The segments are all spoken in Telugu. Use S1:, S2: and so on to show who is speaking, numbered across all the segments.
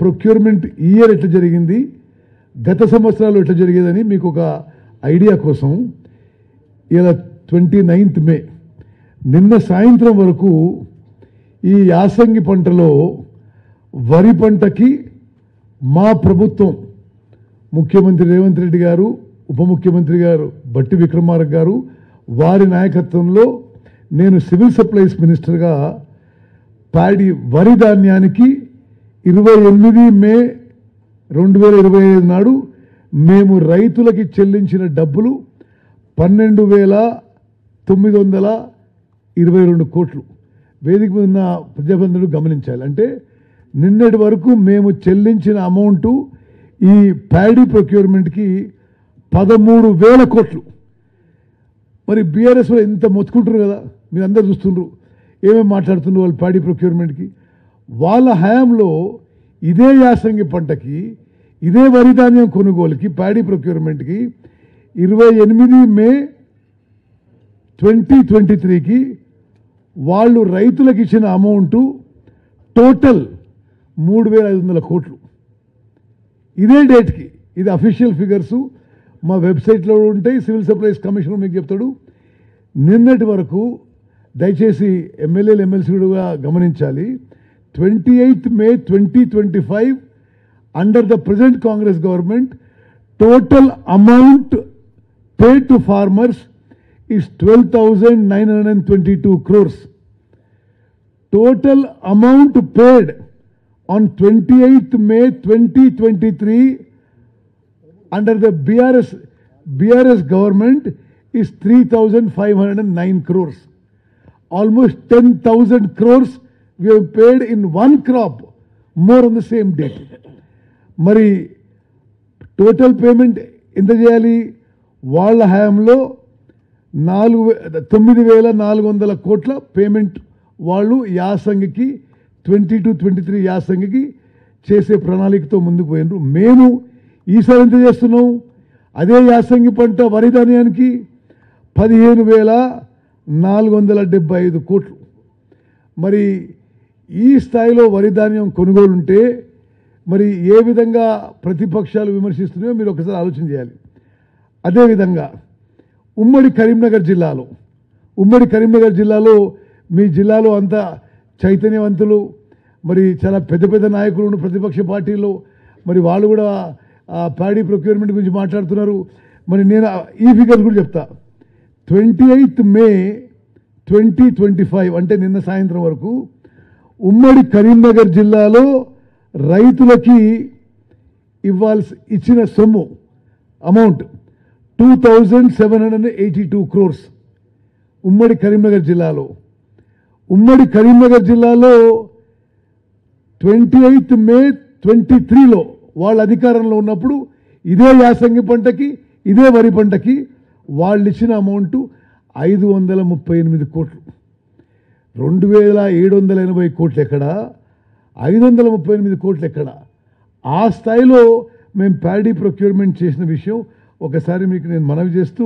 S1: ప్రొక్యూర్మెంట్ ఇయర్ ఎట్లా జరిగింది, గత సంవత్సరాలు ఎట్లా జరిగేదని మీకు ఒక ఐడియా కోసం ఇలా 29th మే నిన్న సాయంత్రం వరకు ఈ యాసంగి పంటలో వరి పంటకి మా ప్రభుత్వం ముఖ్యమంత్రి రేవంత్ రెడ్డి గారు, ఉప ముఖ్యమంత్రి గారు బట్టి విక్రమార్క గారు వారి నాయకత్వంలో నేను సివిల్ సప్లైస్ మినిస్టర్గా ప్యాడీ వరి ధాన్యానికి 28 మే 2025 నాడు మేము రైతులకి చెల్లించిన డబ్బులు 12,922 కోట్లు. వేదిక మీద ఉన్న ప్రజాబంధువులు గమనించాలి. అంటే నిన్నటి వరకు మేము చెల్లించిన అమౌంటు ఈ ప్యాడీ ప్రొక్యూర్మెంట్కి 13,000 కోట్లు. మరి బీఆర్ఎస్లో ఎంత మొత్తుకుంటున్నారు కదా, మీరు అందరు చూస్తుండ్రు ఏమేమి మాట్లాడుతున్నారు వాళ్ళు ప్యాడీ ప్రొక్యూర్మెంట్కి. వాళ్ళ హయాంలో ఇదే యాసంగి పంటకి ఇదే వరి ధాన్యం కొనుగోలుకి ప్యాడీ ప్రొక్యూర్మెంట్కి 28 మే 2023కి వాళ్ళు రైతులకు ఇచ్చిన అమౌంటు టోటల్ 3,500 కోట్లు. ఇదే డేట్కి, ఇది అఫీషియల్ ఫిగర్సు మా వెబ్సైట్లో ఉంటాయి, సివిల్ సప్లైస్ కమిషనర్ మీకు చెప్తాడు. నిన్నటి వరకు దయచేసి ఎమ్మెల్యేలు ఎమ్మెల్సీలుగా గమనించాలి. 28th May 2025 under the present Congress government, total amount paid to farmers is 12,922 crores. Total amount paid on 28th May 2023 under the BRS government is 3,509 crores. Almost 10,000 crores we have paid in one crop, more on the same date. Mari total payment ఎంత చేయాలి? వాళ్ళ హయాంలో 9,400 కోట్ల పేమెంట్ వాళ్ళు యాసంగికి 22-23 యాసంగికి చేసే ప్రణాళికతో ముందుకు పోయినారు. మేము ఈసారి ఎంత చేస్తున్నాం? అదే యాసంగి పంట వరి ధాన్యానికి 15,475 కోట్లు. మరి ఈ స్థాయిలో వరి ధాన్యం కొనుగోలు ఉంటే మరి ఏ విధంగా ప్రతిపక్షాలు విమర్శిస్తున్నాయో మీరు ఒకసారి ఆలోచన చేయాలి. అదేవిధంగా ఉమ్మడి కరీంనగర్ జిల్లాలో మీ జిల్లాలో అంతా చైతన్యవంతులు, మరి చాలా పెద్ద పెద్ద నాయకులు ఉన్న ప్రతిపక్ష పార్టీలో మరి వాళ్ళు కూడా ప్యాడీ ప్రొక్యూర్మెంట్ గురించి మాట్లాడుతున్నారు. మరి నేను ఈ ఫిగర్స్ కూడా చెప్తా. 28th May 2025 అంటే నిన్న సాయంత్రం వరకు ఉమ్మడి కరీంనగర్ జిల్లాలో రైతులకి ఇచ్చిన సొమ్ము అమౌంట్ 2,782 crores. ఉమ్మడి కరీంనగర్ జిల్లాలో 28th May 2023లో వాళ్ళ అధికారంలో ఉన్నప్పుడు ఇదే యాసంగి పంటకి ఇదే వరి పంటకి వాళ్ళు ఇచ్చిన అమౌంట్ 538 కోట్లు. 2,780 కోట్లు ఎక్కడ, 538 కోట్లు ఎక్కడ? ఆ స్థాయిలో మేము ప్యాడీ ప్రొక్యూర్మెంట్ చేసిన విషయం ఒకసారి మీకు నేను మనవి చేస్తూ,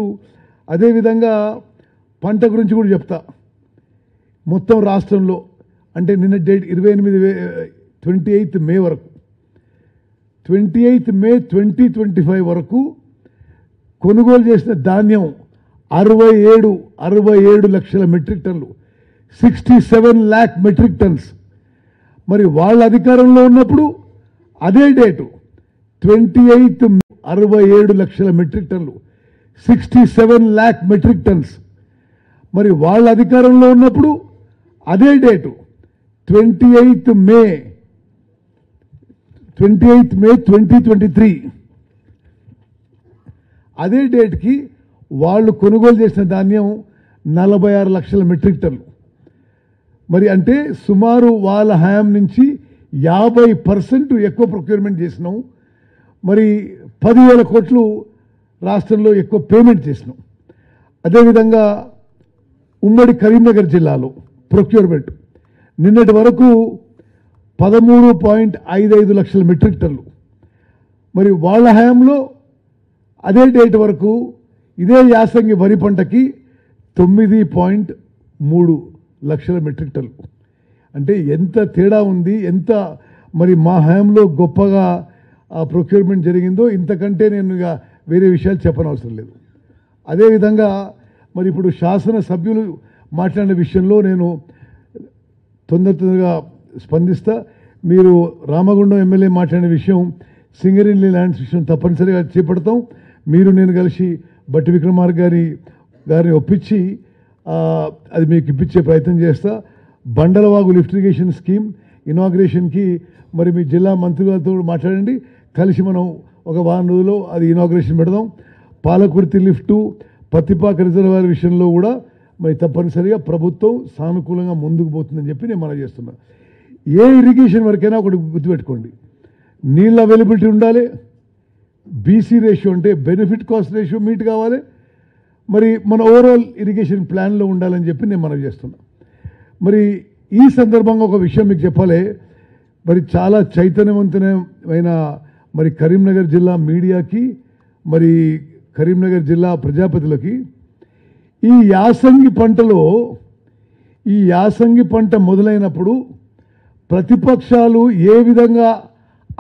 S1: అదేవిధంగా పంట గురించి కూడా చెప్తా. మొత్తం రాష్ట్రంలో అంటే నిన్న డేట్ 28th మే వరకు 28th May 2025 వరకు కొనుగోలు చేసిన ధాన్యం 67 లక్షల మెట్రిక్ టన్నులు, 67 lakh మెట్రిక్ టన్స్. మరి వాళ్ళ అధికారంలో ఉన్నప్పుడు అదే డేటు 28th 67 లక్షల మెట్రిక్ టన్నులు, 67 lakh మెట్రిక్ టన్స్. మరి వాళ్ళ అధికారంలో ఉన్నప్పుడు అదే డేటు 28th May 2023 అదే డేట్కి వాళ్ళు కొనుగోలు చేసిన ధాన్యం 46 లక్షల మెట్రిక్ టన్నులు. మరి అంటే సుమారు వాళ్ళ హయాం నుంచి 50% ఎక్కువ ప్రొక్యూర్మెంట్ చేసినాం. మరి 10,000 కోట్లు రాష్ట్రంలో ఎక్కువ పేమెంట్ చేసినాం. అదేవిధంగా ఉమ్మడి కరీంనగర్ జిల్లాలో ప్రొక్యూర్మెంట్ నిన్నటి వరకు 13.55 లక్షల మెట్రిక్ టన్నులు. మరి వాళ్ళ హయాంలో అదే డేట్ వరకు ఇదే యాసంగి వరి పంటకి 9.3 లక్షల మెట్రిక్ టన్నులు. అంటే ఎంత తేడా ఉంది, ఎంత మరి మా హయాంలో గొప్పగా ఆ ప్రొక్యూర్మెంట్ జరిగిందో ఇంతకంటే నేను ఇక వేరే విషయాలు చెప్పనవసరం లేదు. అదేవిధంగా మరి ఇప్పుడు శాసనసభ్యులు మాట్లాడిన విషయంలో నేను తొందరగా స్పందిస్తా. మీరు రామగుండం ఎమ్మెల్యే మాట్లాడిన విషయం సింగరేణి ల్యాండ్స్ విషయం తప్పనిసరిగా చేపడతాం. మీరు నేను కలిసి బట్టి విక్రమార్క గారిని ఒప్పించి అది మీకు ఇప్పించే ప్రయత్నం చేస్తా. బండలవాగు లిఫ్ట్ ఇరిగేషన్ స్కీమ్ ఇనాగ్రేషన్కి మరి మీ జిల్లా మంత్రులతో మాట్లాడండి, కలిసి మనం ఒక వారం రోజుల్లో అది ఇనాగ్రేషన్ పెడదాం. పాలకుర్తి లిఫ్టు పత్తిపాక రిజర్వాయర్ విషయంలో కూడా మరి తప్పనిసరిగా ప్రభుత్వం సానుకూలంగా ముందుకు పోతుందని చెప్పి నేను మనం చేస్తున్నా. ఏ ఇరిగేషన్ వరకైనా ఒకటి గుర్తుపెట్టుకోండి, నీళ్ళ అవైలబిలిటీ ఉండాలి, బీసీ రేషియో అంటే బెనిఫిట్ కాస్ట్ రేషియో మీట్ కావాలి, మరి మన ఓవరాల్ ఇరిగేషన్ ప్లాన్లో ఉండాలని చెప్పి నేను మనం చేస్తున్నా. మరి ఈ సందర్భంగా ఒక విషయం మీకు చెప్పాలి. మరి చాలా చైతన్యవంతమైన మరి కరీంనగర్ జిల్లా మీడియాకి, మరి కరీంనగర్ జిల్లా ప్రజాపతులకి ఈ యాసంగి పంట మొదలైనప్పుడు ప్రతిపక్షాలు ఏ విధంగా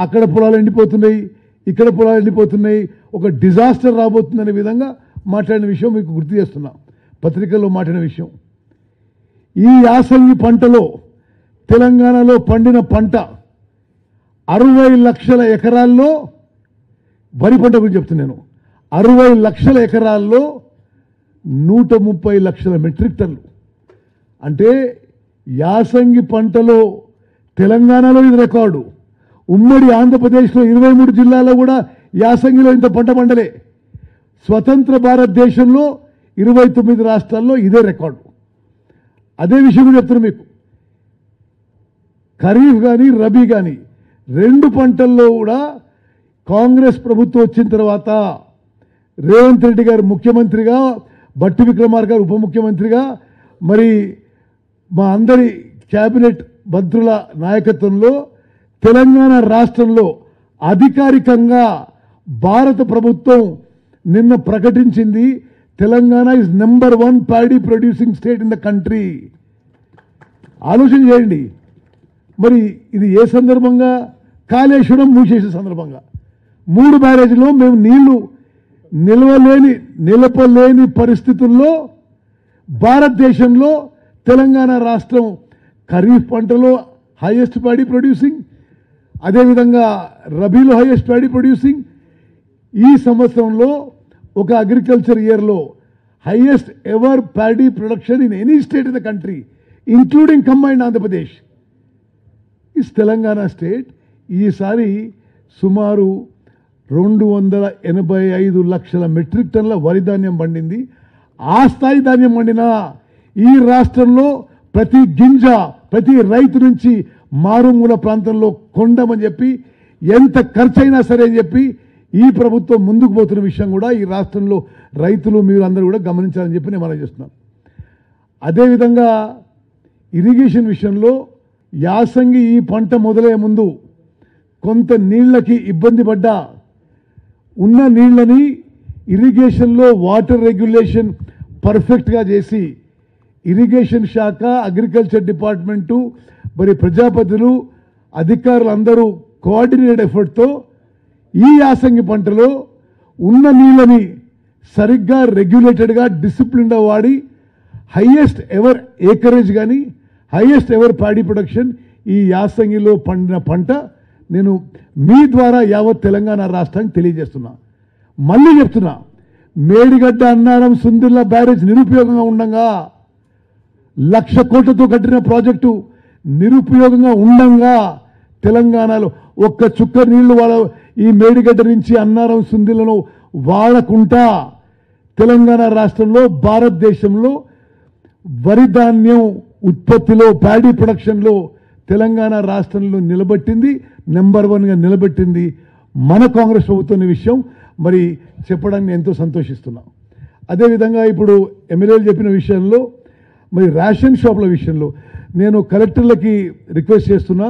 S1: అక్కడ పొలాలు ఎండిపోతున్నాయి, ఇక్కడ పొలాలు ఎండిపోతున్నాయి, ఒక డిజాస్టర్ రాబోతుందనే విధంగా మాట్లాడిన విషయం మీకు గుర్తు చేస్తున్నా. పత్రికల్లో మాట్లాడిన విషయం, ఈ యాసంగి పంటలో తెలంగాణలో పండిన పంట 60 లక్షల ఎకరాల్లో, వరి పంట గురించి చెప్తున్నాను, 60 లక్షల ఎకరాల్లో 130 లక్షల మెట్రిక్ టన్లు. అంటే యాసంగి పంటలో తెలంగాణలో ఇది రికార్డు. ఉమ్మడి ఆంధ్రప్రదేశ్లో 23 జిల్లాల్లో కూడా యాసంగిలో ఇంత పంట పండలే. స్వతంత్ర భారతదేశంలో 29 రాష్ట్రాల్లో ఇదే రికార్డు. అదే విషయం కూడా చెప్తున్నాను మీకు. ఖరీఫ్ కానీ రబీ కానీ రెండు పంటల్లో కూడా కాంగ్రెస్ ప్రభుత్వం వచ్చిన తర్వాత రేవంత్ రెడ్డి గారు ముఖ్యమంత్రిగా, బట్టి విక్రమార్క గారు ఉప ముఖ్యమంత్రిగా, మరి మా అందరి క్యాబినెట్ మంత్రుల నాయకత్వంలో తెలంగాణ రాష్ట్రంలో అధికారికంగా భారత ప్రభుత్వం నిన్న ప్రకటించింది, Telangana is number 1 paddy producing state in the country. ఆలోచన చేయండి. మరి ఇది ఏ సందర్భంగా? కాళేశ్వరం మూసేసే సందర్భంగా. 3 బ్యారేజ్లో మేము నీళ్లు నిలపలేని పరిస్థితుల్లో భారతదేశంలో తెలంగాణ రాష్ట్రం ఖరీఫ్ పంటలో హైయెస్ట్ ప్యాడీ ప్రొడ్యూసింగ్, అదేవిధంగా రబీలో హైయెస్ట్ ప్యాడీ ప్రొడ్యూసింగ్. ఈ సంవత్సరంలో ఒక అగ్రికల్చర్ ఇయర్లో highest ever paddy production in any state in the country including combined Andhra Pradesh is Telangana state. ఈసారి సుమారు 285 లక్షల మెట్రిక్ టన్ల వరి ధాన్యం పండింది. ఆ స్థాయి ధాన్యం పండిన ఈ రాష్ట్రంలో ప్రతి గింజ, ప్రతి రైతు నుంచి మారుమూల ప్రాంతంలో కొండమని చెప్పి, ఎంత ఖర్చైనా సరే అని చెప్పి ఈ ప్రభుత్వం ముందుకు పోతున్న విషయం కూడా ఈ రాష్ట్రంలో రైతులు మీరు అందరూ కూడా గమనించాలని చెప్పి నేను మనం చేస్తున్నాం. అదేవిధంగా ఇరిగేషన్ విషయంలో యాసంగి ఈ పంట మొదలయ్యే ముందు కొంత నీళ్లకి ఇబ్బంది పడ్డా ఉన్న నీళ్లని ఇరిగేషన్లో వాటర్ రెగ్యులేషన్ పర్ఫెక్ట్గా చేసి ఇరిగేషన్ శాఖ, అగ్రికల్చర్ డిపార్ట్మెంటు, మరి ప్రజాపతులు, అధికారులు అందరూ కోఆర్డినేట్ ఎఫర్ట్తో ఈ యాసంగి పంటలో ఉన్న నీళ్ళని సరిగ్గా రెగ్యులేటెడ్గా డిసిప్లిన్గా వాడి హైయెస్ట్ ఎవర్ ఏకరేజ్ కానీ హైయెస్ట్ ఎవర్ ప్యాడీ ప్రొడక్షన్ ఈ యాసంగిలో పండిన పంట నేను మీ ద్వారా యావత్ తెలంగాణ రాష్ట్రానికి తెలియజేస్తున్నా. మళ్ళీ చెప్తున్నా, మేడిగడ్డ, అన్నారం, సుందిర్ల బ్యారేజ్ నిరుపయోగంగా ఉండగా, 1,00,000 కోట్లతో కట్టిన ప్రాజెక్టు నిరుపయోగంగా ఉండంగా తెలంగాణలో ఒక్క చుక్క నీళ్లు వాళ్ళ ఈ మేడిగడ్డ నుంచి అన్నారం, సుందిర్లను వాడకుండా తెలంగాణ రాష్ట్రంలో భారతదేశంలో వరి ధాన్యం ఉత్పత్తిలో, ప్యాడీ ప్రొడక్షన్లో తెలంగాణ రాష్ట్రంలో నిలబెట్టింది, నెంబర్ 1గా నిలబెట్టింది మన కాంగ్రెస్ ప్రభుత్వం విషయం మరి చెప్పడానికి ఎంతో సంతోషిస్తున్నాం. అదేవిధంగా ఇప్పుడు ఎమ్మెల్యేలు చెప్పిన విషయంలో, మరి రేషన్ షాపుల విషయంలో నేను కలెక్టర్లకి రిక్వెస్ట్ చేస్తున్నా.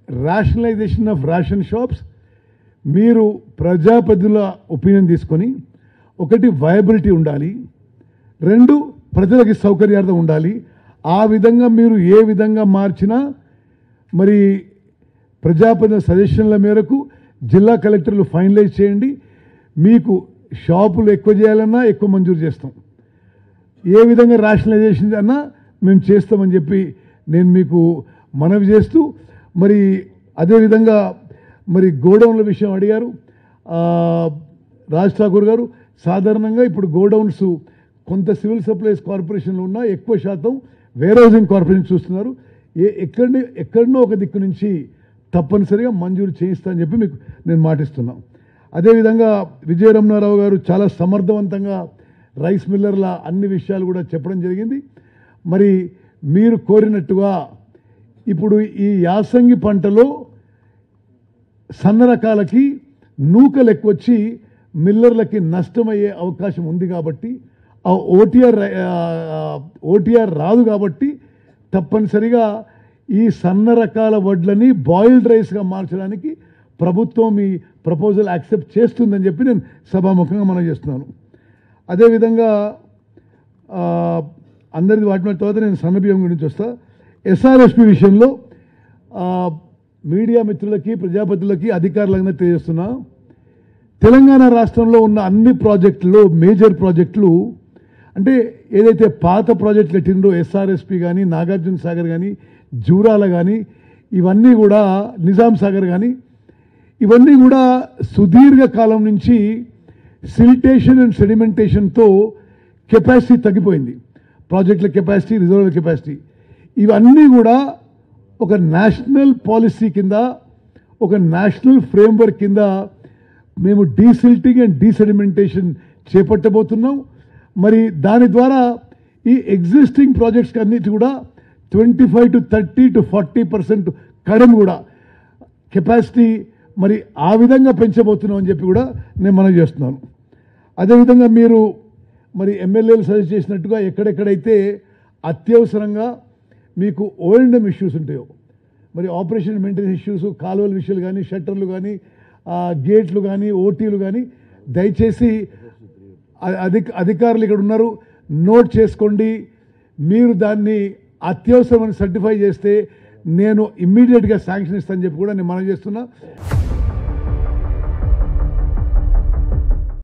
S1: రేషనలైజేషన్ ఆఫ్ రేషన్ షాప్స్ మీరు ప్రజాప్రతినిధుల ఒపీనియన్ తీసుకొని, ఒకటి వయబిలిటీ ఉండాలి, 2 ప్రజలకి సౌకర్యార్థం ఉండాలి. ఆ విధంగా మీరు ఏ విధంగా మార్చినా మరి ప్రజాప్రతినిధుల సజెషన్ల మేరకు జిల్లా కలెక్టర్లు ఫైనలైజ్ చేయండి. మీకు షాపులు ఎక్కువ చేయాలన్నా ఎక్కువ మంజూరు చేస్తాం, ఏ విధంగా రేషనలైజేషన్ అన్నా మేము చేస్తామని చెప్పి నేను మీకు మనవి చేస్తూ, మరి అదేవిధంగా మరి గోడౌన్ల విషయం అడిగారు రాజ్ ఠాకూర్ గారు. సాధారణంగా ఇప్పుడు గోడౌన్స్ కొంత సివిల్ సప్లైస్ కార్పొరేషన్లో ఉన్న ఎక్కువ శాతం వేర్ హౌసింగ్ కార్పొరేషన్ చూస్తున్నారు. ఎక్కడనో ఒక దిక్కు నుంచి తప్పనిసరిగా మంజూరు చేయిస్తా అని చెప్పి మీకు నేను మాటిస్తున్నాను. అదేవిధంగా విజయరమణారావు గారు చాలా సమర్థవంతంగా రైస్ మిల్లర్ల అన్ని విషయాలు కూడా చెప్పడం జరిగింది. మరి మీరు కోరినట్టుగా ఇప్పుడు ఈ యాసంగి పంటలో సన్న రకాలకి నూకలు ఎక్కువ వచ్చి మిల్లర్లకి నష్టమయ్యే అవకాశం ఉంది కాబట్టి ఆ ఓటీఆర్ రాదు కాబట్టి తప్పనిసరిగా ఈ సన్న రకాల వడ్లని బాయిల్డ్ రైస్గా మార్చడానికి ప్రభుత్వం ఈ ప్రపోజల్ యాక్సెప్ట్ చేస్తుందని చెప్పి నేను సభాముఖంగా మనం చేస్తున్నాను. అదేవిధంగా అందరిది వాటి తర్వాత నేను సన్నబియ్యం గురించి వస్తా. ఎస్ఆర్ఎస్పి విషయంలో మీడియా మిత్రులకి ప్రజాపతులకి అధికారులంగా తెలియజేస్తున్నా, తెలంగాణ రాష్ట్రంలో ఉన్న అన్ని ప్రాజెక్టులు మేజర్ ప్రాజెక్టులు అంటే ఏదైతే పాత ప్రాజెక్టులు కట్టిందో ఎస్ఆర్ఎస్పి కానీ నాగార్జున సాగర్ కానీ జూరాల కానీ ఇవన్నీ కూడా నిజాం సాగర్ కానీ ఇవన్నీ కూడా సుదీర్ఘ కాలం నుంచి సిల్టేషన్ అండ్ సెడిమెంటేషన్తో కెపాసిటీ తగ్గిపోయింది. ప్రాజెక్టుల కెపాసిటీ, రిజర్వాయర్ కెపాసిటీ ఇవన్నీ కూడా ఒక నేషనల్ పాలసీ కింద, ఒక నేషనల్ ఫ్రేమ్వర్క్ కింద మేము డీసిల్టింగ్ అండ్ డీసెడిమెంటేషన్ చేపట్టబోతున్నాం. మరి దాని ద్వారా ఈ ఎగ్జిస్టింగ్ ప్రాజెక్ట్స్కి అన్నిటి కూడా 25 to 30 to 40% కడెం కూడా కెపాసిటీ మరి ఆ విధంగా పెంచబోతున్నాం అని చెప్పి కూడా నేను మనం చేస్తున్నాను. అదేవిధంగా మీరు మరి ఎమ్మెల్యేలు సజెస్ట్ చేసినట్టుగా ఎక్కడెక్కడైతే అత్యవసరంగా మీకు ఓఎండ్ఎం ఇష్యూస్ ఉంటాయో, మరి ఆపరేషన్ మెయింటెనెన్స్ ఇష్యూస్, కాలువల విషయాలు కానీ, షట్టర్లు కానీ, గేట్లు కానీ, ఓటీలు కానీ దయచేసి అధికారులు ఇక్కడ ఉన్నారు, నోట్ చేసుకోండి. మీరు దాన్ని అత్యవసరమని సర్టిఫై చేస్తే నేను ఇమ్మీడియట్గా శాంక్షన్ ఇస్తానని చెప్పి కూడా నేను మనం చేస్తున్నా.